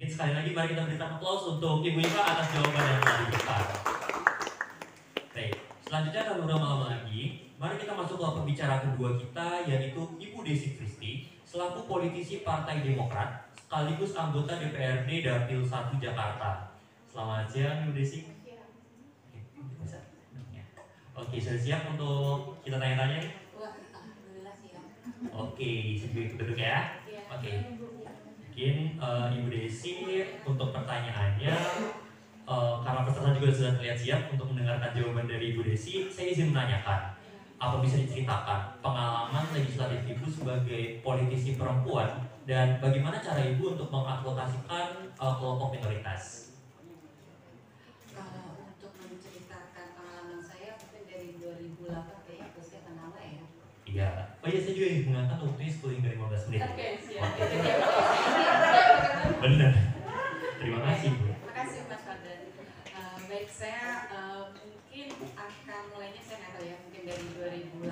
Sekali lagi mari kita berikan aplaus untuk Ibu Iva atas jawaban yang telah diberikan. Baik, selanjutnya akan beberapa lama lagi, mari kita masuk ke pembicara kedua kita, yaitu Ibu Desi Christy, selaku politisi Partai Demokrat, sekaligus anggota DPRD Dapil 1 Jakarta. Selamat siang, Ibu Desi. Oke, sudah siap untuk kita tanya-tanya? Alhamdulillah siap. Oke, sebelum duduk ya. Oke. Mungkin Ibu Desi untuk pertanyaannya, karena peserta juga sudah terlihat siap untuk mendengarkan jawaban dari Ibu Desi, saya izin menanyakan, apa bisa diceritakan pengalaman legislatif Ibu sebagai politisi perempuan dan bagaimana cara Ibu untuk mengadvokasikan kelompok minoritas? Kalau untuk menceritakan pengalaman saya mungkin dari 2008 kayaknya usia kenal ya. Iya. Oh iya, saya juga ingin mengatakan waktunya 10 hingga 15 menit. Oke, siap. Benar. Terima kasih, Bu. Terima kasih Mas Fadlan. Baik, saya mungkin akan mulainya saya nggak tahu ya, mungkin dari 2008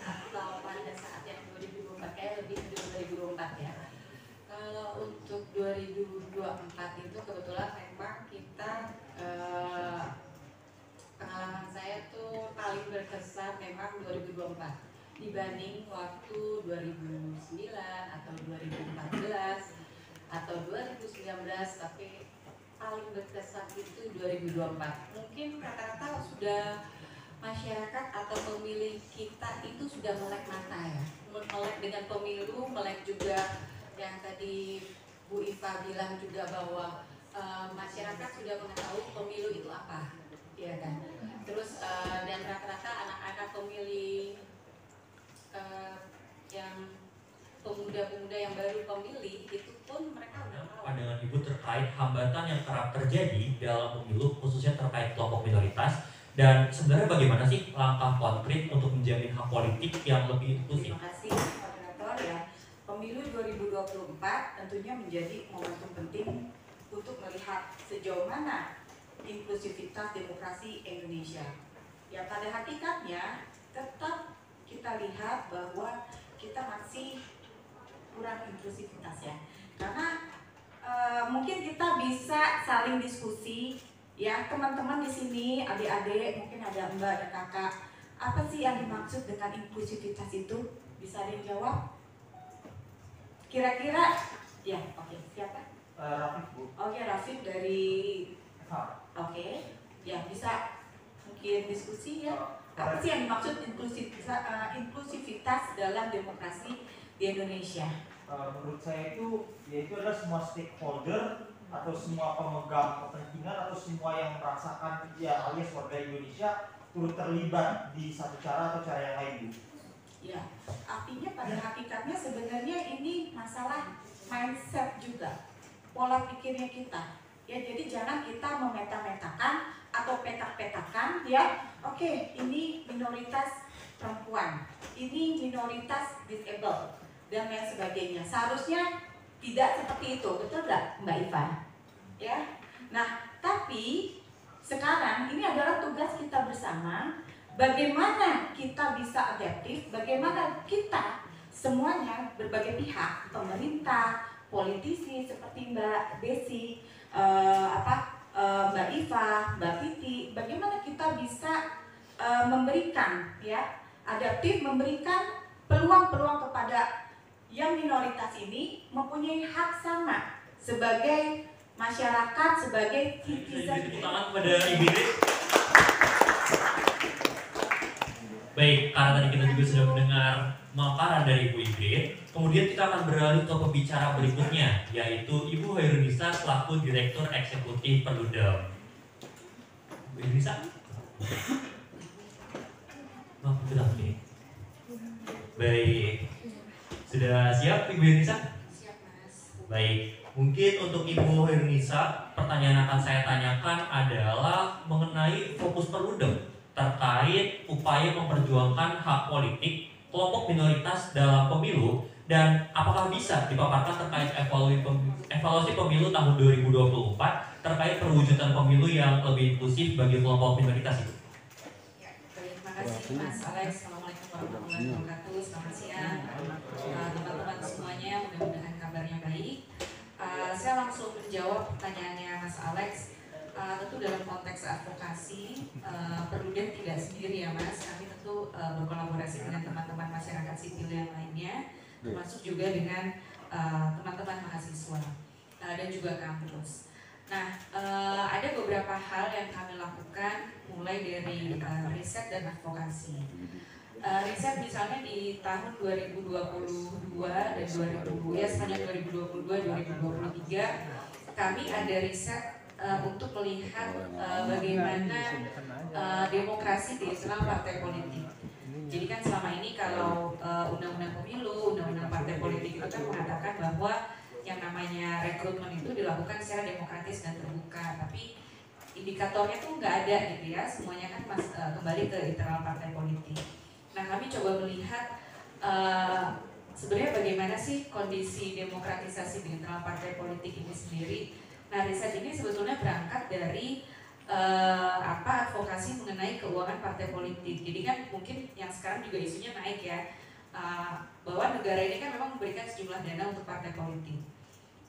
atau pada saat yang 2024, kayak lebih ke 2024 ya. Kalau untuk 2024 itu kebetulan memang kita pengalaman saya tuh paling berkesan memang 2024 dibanding waktu 2009 atau 2014 atau 2019, tapi paling berkesan itu 2024. Mungkin rata-rata sudah masyarakat atau pemilih kita itu sudah melek mata ya, melek dengan pemilu, melek juga yang tadi Bu Iva bilang juga bahwa masyarakat sudah mengetahui pemilu itu apa, ya kan. Terus dan rata-rata anak-anak pemilih yang pemuda-pemuda yang baru pemilih itu pun mereka udah tahu. Pandangan Ibu terkait hambatan yang kerap terjadi dalam pemilu, khususnya terkait kelompok minoritas, dan sebenarnya bagaimana sih langkah konkret untuk menjamin hak politik yang lebih inklusif? Terima kasih moderator ya. Pemilu 2024 tentunya menjadi momentum penting untuk melihat sejauh mana inklusivitas demokrasi Indonesia. Ya, pada hakikatnya tetap kita lihat bahwa kita masih kurang inklusivitas ya. Karena mungkin kita bisa saling diskusi ya, teman-teman di sini, adik-adik, mungkin ada mbak, ada kakak. Apa sih yang dimaksud dengan inklusivitas itu? Bisa ada yang jawab? Kira-kira? Ya, oke. Siapa? Rafif, Bu. Oke, Rafif dari Oke. Ya, bisa mungkin diskusi ya. Apa sih yang dimaksud inklusivitas dalam demokrasi di Indonesia? Menurut saya itu yaitu adalah semua stakeholder atau semua pemegang kepentingan atau semua yang merasakan ya alias warga Indonesia turut terlibat di satu cara atau cara yang lain, Bu. Ya, artinya pada hakikatnya sebenarnya ini masalah mindset juga, pola pikirnya kita. Ya, jadi jangan kita memeta-metakan atau petak-petakan ya. Oke, ini minoritas perempuan, ini minoritas disabled dan lain sebagainya. Seharusnya tidak seperti itu, betul nggak Mbak Iva? Ya. Nah, tapi sekarang ini adalah tugas kita bersama. Bagaimana kita bisa adaptif? Bagaimana kita semuanya berbagai pihak, pemerintah, politisi seperti Mbak Desi, Mbak Iva, Mbak Titi, bagaimana kita bisa memberikan ya adaptif, memberikan peluang-peluang kepada yang minoritas ini mempunyai hak sama sebagai masyarakat, sebagai citizen. Tepuk tangan kepada Ibu Desi. Baik, karena tadi kita juga sudah mendengar memaparan dari Ibu Ingrid, kemudian kita akan beralih ke pembicara berikutnya, yaitu Ibu Hairunisa selaku Direktur Eksekutif Perludem. Ibu Hairunisa? Maaf, sudah oke. Baik, sudah siap Ibu Hairunisa? Siap, Mas. Baik, mungkin untuk Ibu Hairunisa, pertanyaan yang akan saya tanyakan adalah mengenai fokus Perludem terkait upaya memperjuangkan hak politik kelompok minoritas dalam pemilu, dan apakah bisa dipaparkan terkait evaluasi pemilu tahun 2024 terkait perwujudan pemilu yang lebih inklusif bagi kelompok minoritas itu? Ya, terima kasih Mas Alex. Assalamualaikum warahmatullahi wabarakatuh. Selamat siang teman-teman semuanya, mudah-mudahan kabarnya baik. Saya langsung menjawab pertanyaannya Mas Alex. Tentu dalam konteks advokasi, Perludem tidak sendiri ya Mas. Kami tentu berkolaborasi dengan teman-teman masyarakat sipil yang lainnya, termasuk juga dengan teman-teman mahasiswa dan juga kampus. Nah, ada beberapa hal yang kami lakukan mulai dari riset dan advokasi. Riset misalnya di tahun 2022 dan 2020 ya sepanjang 2022-2023 kami ada riset untuk melihat bagaimana demokrasi di internal partai politik. Jadi kan selama ini kalau undang-undang pemilu, undang-undang partai politik itu kan mengatakan bahwa yang namanya rekrutmen itu dilakukan secara demokratis dan terbuka, tapi indikatornya tuh nggak ada gitu ya, semuanya kan kembali ke internal partai politik. Nah kami coba melihat sebenarnya bagaimana sih kondisi demokratisasi di internal partai politik ini sendiri. Nah riset ini sebetulnya berangkat dari advokasi mengenai keuangan partai politik. Jadi kan mungkin yang sekarang juga isunya naik ya, bahwa negara ini kan memang memberikan sejumlah dana untuk partai politik.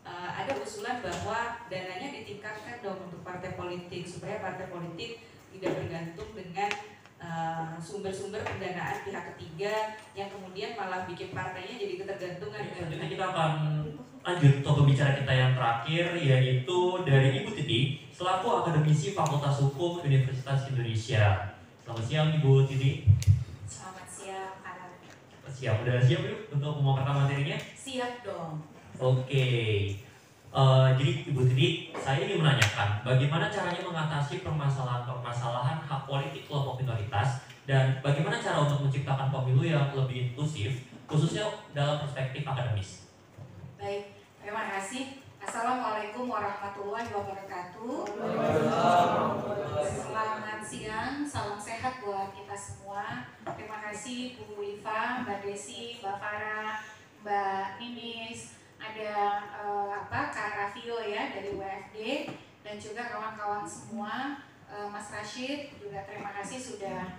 Ada usulan bahwa dananya ditingkatkan dong untuk partai politik supaya partai politik tidak bergantung dengan sumber-sumber pendanaan pihak ketiga yang kemudian malah bikin partainya jadi ketergantungan. Selanjutnya kita akan lanjut ke pembicara kita yang terakhir, yaitu dari Ibu Titi selaku akademisi Fakultas Hukum Universitas Indonesia. Selamat siang Ibu Titi. Selamat siang, Anak. Siap, udah siap yuk untuk memaparkan materinya? Siap dong. Oke. Jadi Ibu Titi, saya ingin menanyakan bagaimana caranya mengatasi permasalahan hak politik kelompok minoritas dan bagaimana cara untuk menciptakan pemilu yang lebih inklusif, khususnya dalam perspektif akademis. Baik, terima kasih. Assalamualaikum warahmatullahi wabarakatuh. Selamat siang, salam sehat buat kita semua. Terima kasih Bu Iva, Mbak Desi, Mbak Farah, Mbak Ninis, ada Kak Rafio ya dari WFD, dan juga kawan-kawan semua, Mas Rashid juga terima kasih sudah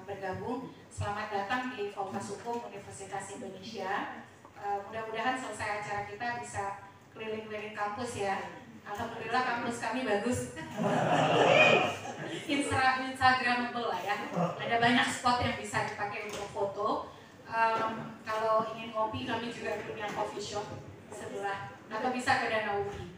bergabung. Selamat datang di Fakultas Hukum Universitas Indonesia. Mudah-mudahan selesai acara kita bisa keliling-keliling kampus ya. Alhamdulillah kampus kami bagus. Instagramable lah ya. Ada banyak spot yang bisa dipakai untuk foto. Kalau ingin ngopi kami juga punya coffee shop sebelah, atau bisa ke Danau Ubi.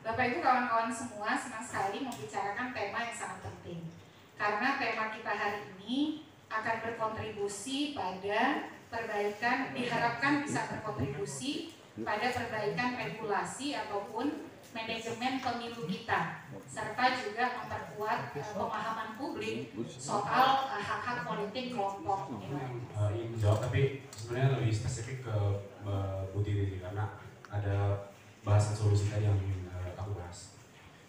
Bapak Ibu kawan-kawan semua, senang sekali membicarakan tema yang sangat penting. Karena tema kita hari ini akan berkontribusi pada perbaikan, diharapkan bisa berkontribusi pada perbaikan regulasi ataupun manajemen pemilu kita, serta juga memperkuat pemahaman publik soal hak-hak politik kelompok minoritas. Ingin menjawab, tapi sebenarnya lebih spesifik ke Bu Titi karena ada bahasan solusi tadi yang ingin aku bahas.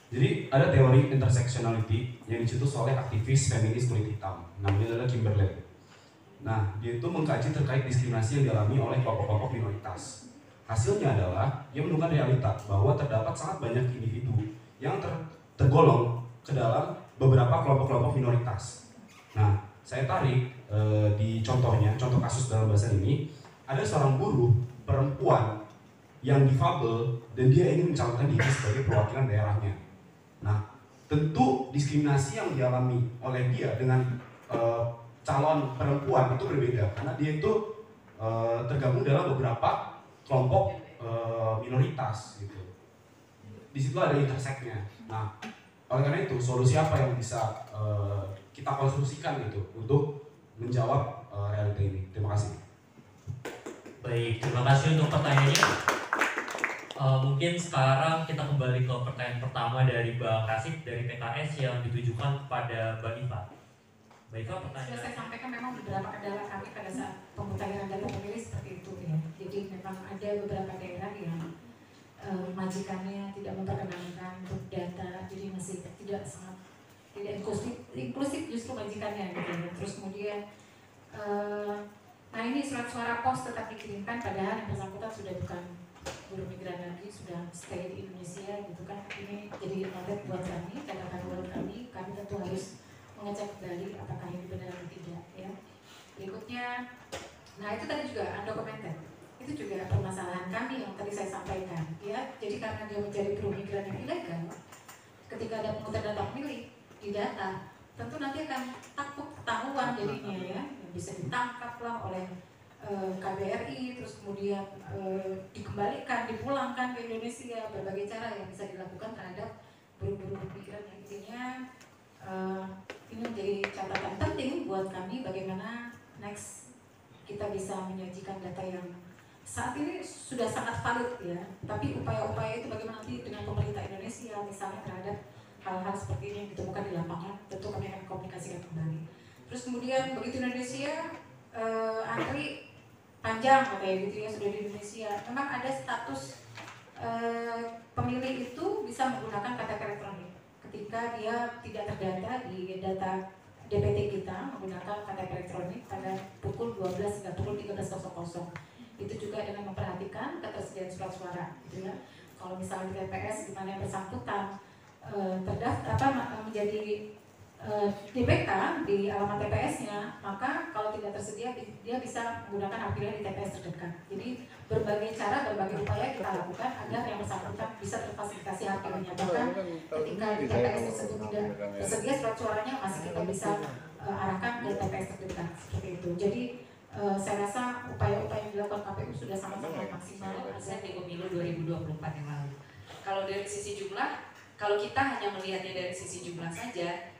Jadi ada teori intersectionality yang dicetus oleh aktivis feminis kulit hitam, namanya adalah Kimberley. Nah, dia itu mengkaji terkait diskriminasi yang dialami oleh kelompok-kelompok minoritas. Hasilnya adalah dia menemukan realita bahwa terdapat sangat banyak individu yang tergolong ke dalam beberapa kelompok-kelompok minoritas. Nah, saya tarik di contohnya, contoh kasus dalam bahasan ini, ada seorang buruh perempuan yang difabel dan dia ingin mencalonkan diri sebagai perwakilan daerahnya. Nah, tentu diskriminasi yang dialami oleh dia dengan calon perempuan itu berbeda karena dia itu tergabung dalam beberapa kelompok minoritas gitu. Di situ ada interseknya. Nah, oleh karena itu solusi apa yang bisa kita konstruksikan gitu untuk menjawab realita ini? Terima kasih. Baik, terima kasih untuk pertanyaannya. Mungkin sekarang kita kembali ke pertanyaan pertama dari Mbak Kasih dari PKS yang ditujukan kepada Mbak Iva. Mbak Iva, pertanyaan. Sudah saya sampaikan memang beberapa kendala kami pada saat pemutahiran data pemilih seperti itu ya. Jadi memang ada beberapa daerah yang majikannya tidak memperkenankan untuk data, jadi masih tidak inklusif justru majikannya gitu. Terus kemudian nah ini surat suara pos tetap dikirimkan padahal yang bersangkutan sudah bukan buruh migran lagi, sudah stay di Indonesia gitu kan. Ini jadi notet buat kami, catatan buat kami tentu harus mengecek kembali apakah ini benar atau tidak ya. Berikutnya, nah itu tadi juga undocumented. itu juga permasalahan kami yang tadi saya sampaikan, ya. Jadi karena dia menjadi buruh migran yang ilegal, ketika ada pengurutan data pemilih di data, tentu nanti akan takut ketahuan jadinya, ya, yang bisa ditangkap lah oleh KBRI, terus kemudian dikembalikan, dipulangkan ke Indonesia, berbagai cara yang bisa dilakukan terhadap buruh-buruh migran yang intinya ini menjadi catatan penting buat kami bagaimana next kita bisa menyajikan data yang saat ini sudah sangat valid, ya, tapi upaya-upaya itu bagaimana nanti dengan pemerintah Indonesia misalnya terhadap hal-hal seperti ini yang ditemukan di lapangan, tentu kami akan komunikasikan kembali. Terus kemudian begitu Indonesia antri panjang kayak gitu ya, sudah di Indonesia memang ada status pemilih itu bisa menggunakan KTP elektronik ketika dia tidak terdata di data DPT kita menggunakan KTP elektronik pada pukul 12 hingga pukul 13.00. Itu juga dengan memperhatikan ketersediaan surat suara, gitu ya. Kalau misalnya di TPS di mana yang bersangkutan terdaftar menjadi DPK di alamat TPS-nya, maka kalau tidak tersedia dia bisa menggunakan hak pilih di TPS terdekat. Jadi berbagai cara, berbagai upaya kita lakukan agar yang bersangkutan bisa terfasilitasi hak pilihnya. Bahkan ketika di TPS tersebut tidak tersedia surat suaranya, masih kita bisa arahkan ke TPS terdekat seperti itu. Jadi saya rasa upaya-upaya yang dilakukan KPU sudah sangat-sangat maksimal di pemilu 2024 yang lalu. Kalau dari sisi jumlah, kalau kita hanya melihatnya dari sisi jumlah saja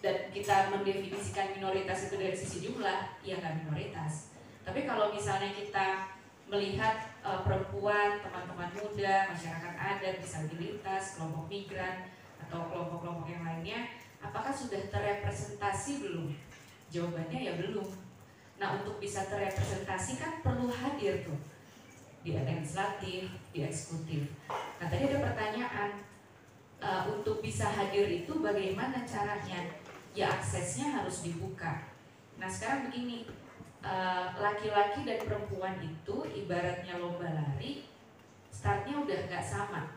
dan kita mendefinisikan minoritas itu dari sisi jumlah, ya nggak minoritas. Tapi kalau misalnya kita melihat perempuan, teman-teman muda, masyarakat adat, disabilitas, kelompok migran atau kelompok-kelompok yang lainnya, apakah sudah terrepresentasi belum? Jawabannya ya belum. Nah, untuk bisa terrepresentasi kan perlu hadir tuh di legislatif, di eksekutif. Nah, tadi ada pertanyaan, untuk bisa hadir itu bagaimana caranya? Ya aksesnya harus dibuka. Nah, sekarang begini, laki-laki dan perempuan itu ibaratnya lomba lari, startnya udah nggak sama.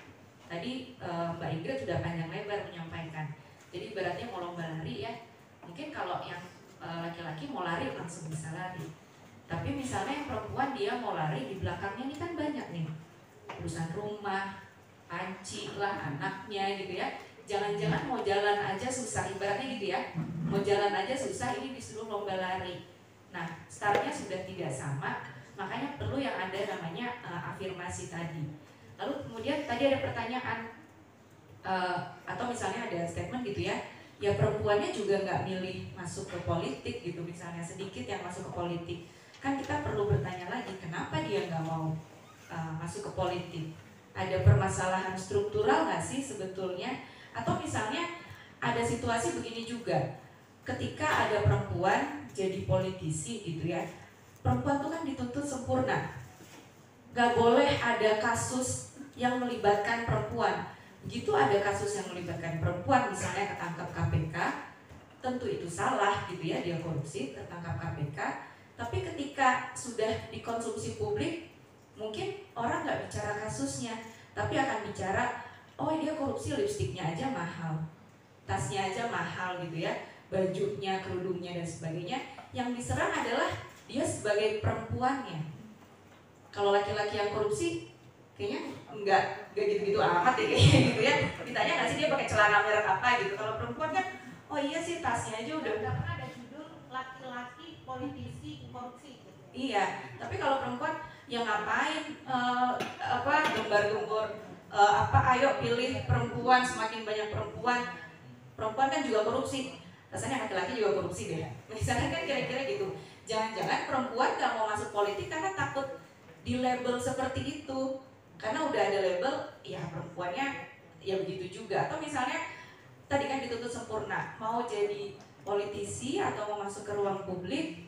Tadi Mbak Ingrid sudah panjang lebar menyampaikan. Jadi ibaratnya mau lomba lari ya, mungkin kalau yang laki-laki mau lari langsung bisa lari. Tapi misalnya yang perempuan dia mau lari, di belakangnya ini kan banyak nih urusan rumah, panci lah, anaknya gitu ya. Jangan-jangan mau jalan aja susah, ibaratnya gitu ya. Mau jalan aja susah, ini disuruh lomba lari. Nah, startnya sudah tidak sama, makanya perlu yang ada namanya afirmasi tadi. Lalu kemudian tadi ada pertanyaan, atau misalnya ada statement gitu ya, ya perempuannya juga nggak milih masuk ke politik gitu, misalnya sedikit yang masuk ke politik. Kan kita perlu bertanya lagi, kenapa dia nggak mau masuk ke politik? Ada permasalahan struktural nggak sih sebetulnya? Atau misalnya ada situasi begini juga, ketika ada perempuan jadi politisi gitu ya, perempuan tuh kan dituntut sempurna, nggak boleh ada kasus yang melibatkan perempuan. Begitu ada kasus yang melibatkan perempuan, misalnya ketangkap KPK, tentu itu salah gitu ya, dia korupsi, tertangkap KPK. Tapi ketika sudah dikonsumsi publik, mungkin orang nggak bicara kasusnya, tapi akan bicara, oh dia korupsi, lipstiknya aja mahal, tasnya aja mahal gitu ya, bajunya, kerudungnya dan sebagainya. Yang diserang adalah dia sebagai perempuannya. Kalau laki-laki yang korupsi, kayaknya enggak gitu-gitu amat ya kayaknya gitu ya. Ditanya nggak sih dia pakai celana merek apa gitu. Kalau perempuan kan, oh iya sih tasnya aja udah. Nggak pernah ada judul laki-laki politisi korupsi. Iya, tapi kalau perempuan yang ngapain gembar-gembor ayo pilih perempuan, semakin banyak perempuan. Perempuan kan juga korupsi. Rasanya laki-laki juga korupsi deh. Misalnya kan kira-kira gitu. Jangan-jangan perempuan gak mau masuk politik karena takut di label seperti itu. Karena udah ada label, ya perempuannya ya begitu juga. Atau misalnya tadi kan dituntut sempurna, mau jadi politisi atau mau masuk ke ruang publik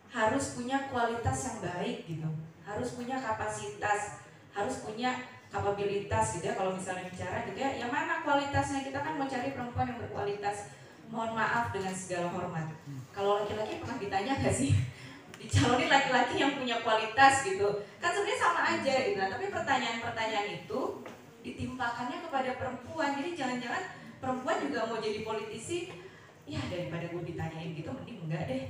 harus punya kualitas yang baik gitu, harus punya kapasitas, harus punya kapabilitas gitu ya. Kalau misalnya bicara gitu ya, yang mana kualitasnya? Kita kan mau cari perempuan yang berkualitas. Mohon maaf dengan segala hormat, kalau laki-laki pernah ditanya nggak sih dicalonin laki-laki yang punya kualitas gitu? Kan sebenarnya sama aja gitu. Nah, tapi pertanyaan-pertanyaan itu ditimpakannya kepada perempuan. Jadi jangan-jangan perempuan juga mau jadi politisi, ya daripada gue ditanyain gitu mending enggak deh.